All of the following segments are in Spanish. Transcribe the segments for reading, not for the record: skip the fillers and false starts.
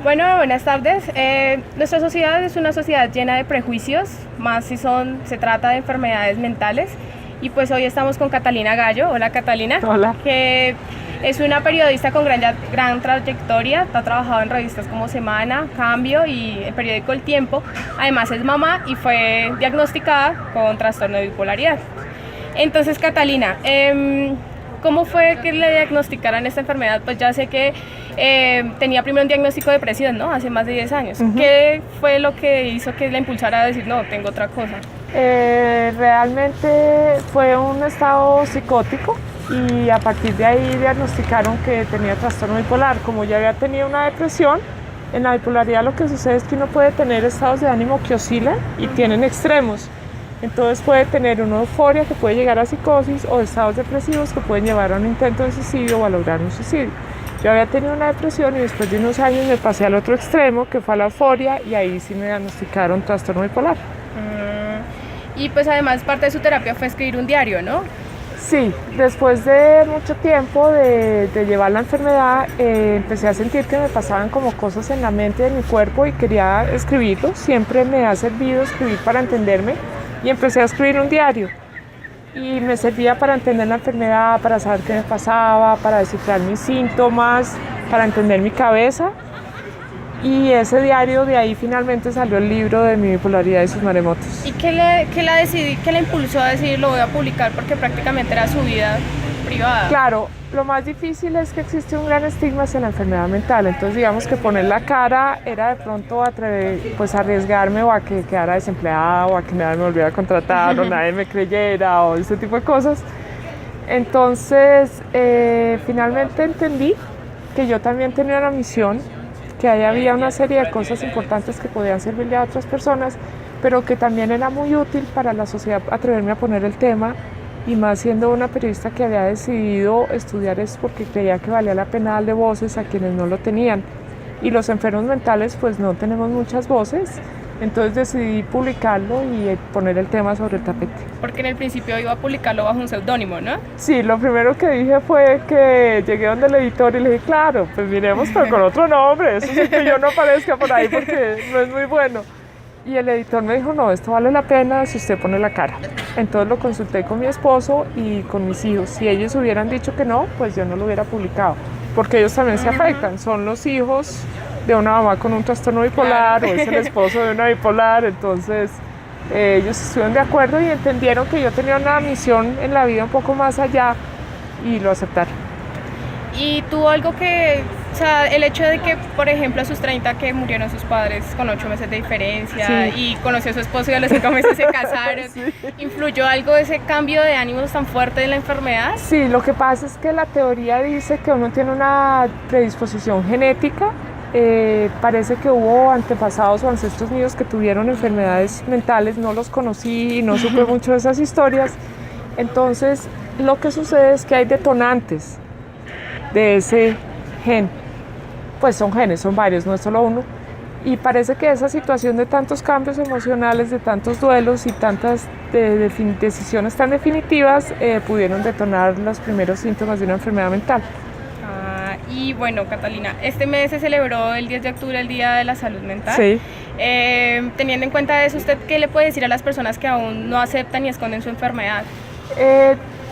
Bueno, buenas tardes. Nuestra sociedad es una sociedad llena de prejuicios, más si se trata de enfermedades mentales. Y pues hoy estamos con Catalina Gallo. Hola Catalina. Hola. Que es una periodista con gran trayectoria, ha trabajado en revistas como Semana, Cambio y el periódico El Tiempo. Además es mamá y fue diagnosticada con trastorno de bipolaridad. Entonces Catalina, ¿cómo fue que le diagnosticaran esta enfermedad? Pues ya sé que tenía primero un diagnóstico de depresión, ¿no? Hace más de 10 años. ¿Qué fue lo que hizo que la impulsara a decir, no, tengo otra cosa? Realmente fue un estado psicótico y a partir de ahí diagnosticaron que tenía trastorno bipolar. Como ya había tenido una depresión, en la bipolaridad lo que sucede es que uno puede tener estados de ánimo que oscilan y tienen extremos. Entonces puede tener una euforia que puede llegar a psicosis o estados depresivos que pueden llevar a un intento de suicidio o a lograr un suicidio. Yo había tenido una depresión y después de unos años me pasé al otro extremo, que fue a la euforia, y ahí sí me diagnosticaron trastorno bipolar. Y pues además parte de su terapia fue escribir un diario, ¿no? Sí, después de mucho tiempo de llevar la enfermedad, empecé a sentir que me pasaban como cosas en la mente de mi cuerpo y quería escribirlo. Siempre me ha servido escribir para entenderme y empecé a escribir un diario. Y me servía para entender la enfermedad, para saber qué me pasaba, para descifrar mis síntomas, para entender mi cabeza. Y ese diario, de ahí finalmente salió el libro de mi bipolaridad y sus maremotos. ¿Y qué le impulsó a decir lo voy a publicar? Porque prácticamente era su vida privada. Claro, lo más difícil es que existe un gran estigma hacia la enfermedad mental. Entonces digamos que poner la cara era de pronto arriesgarme o a que quedara desempleada o a que nadie me volviera a contratar o nadie me creyera o ese tipo de cosas. Entonces finalmente entendí que yo también tenía una misión, que ahí había una serie de cosas importantes que podían servirle a otras personas, pero que también era muy útil para la sociedad atreverme a poner el tema, y más siendo una periodista que había decidido estudiar eso porque creía que valía la pena darle voces a quienes no lo tenían. Y los enfermos mentales pues no tenemos muchas voces, entonces decidí publicarlo y poner el tema sobre el tapete. Porque en el principio iba a publicarlo bajo un seudónimo, ¿no? Sí, lo primero que dije fue que llegué donde el editor y le dije, claro, pues miremos, pero con otro nombre, eso sí, que yo no aparezca por ahí porque no es muy bueno. Y el editor me dijo, no, esto vale la pena si usted pone la cara. Entonces lo consulté con mi esposo y con mis hijos. Si ellos hubieran dicho que no, pues yo no lo hubiera publicado, porque ellos también se afectan, son los hijos de una mamá con un trastorno bipolar, o es el esposo de una bipolar. Entonces ellos estuvieron de acuerdo y entendieron que yo tenía una misión en la vida un poco más allá y lo aceptaron. Y tuvo algo o sea, el hecho de que, por ejemplo, a sus 30 que murieron sus padres con 8 meses de diferencia, sí, y conoció a su esposo y a los 5 meses se casaron, sí, ¿influyó algo de ese cambio de ánimos tan fuerte de la enfermedad? Sí, lo que pasa es que la teoría dice que uno tiene una predisposición genética. Parece que hubo antepasados o ancestros míos que tuvieron enfermedades mentales, no los conocí y no supe mucho de esas historias. Entonces, lo que sucede es que hay detonantes de ese gen. Pues son genes, son varios, no es solo uno. Y parece que esa situación de tantos cambios emocionales, de tantos duelos y tantas decisiones tan definitivas pudieron detonar los primeros síntomas de una enfermedad mental. Y bueno, Catalina, este mes se celebró el 10 de octubre, el Día de la Salud Mental. Sí. Teniendo en cuenta eso, ¿usted qué le puede decir a las personas que aún no aceptan y esconden su enfermedad?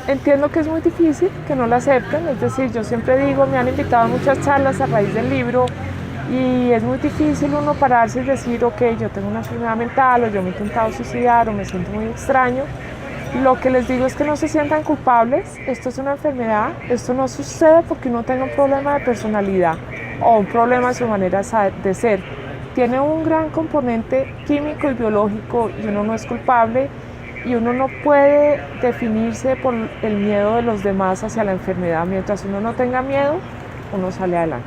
Entiendo que es muy difícil que no la acepten, es decir, yo siempre digo, me han invitado a muchas charlas a raíz del libro y es muy difícil uno pararse y decir, ok, yo tengo una enfermedad mental o yo me he intentado suicidar o me siento muy extraño. Lo que les digo es que no se sientan culpables, esto es una enfermedad, esto no sucede porque uno tenga un problema de personalidad o un problema de su manera de ser. Tiene un gran componente químico y biológico y uno no es culpable y uno no puede definirse por el miedo de los demás hacia la enfermedad. Mientras uno no tenga miedo, uno sale adelante.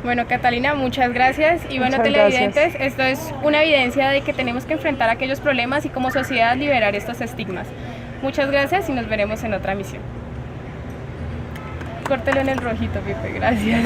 Bueno, Catalina, muchas gracias. Y bueno, televidentes, esto es una evidencia de que tenemos que enfrentar aquellos problemas y como sociedad liberar estos estigmas. Muchas gracias y nos veremos en otra misión. Córtelo en el rojito, Pipe, gracias.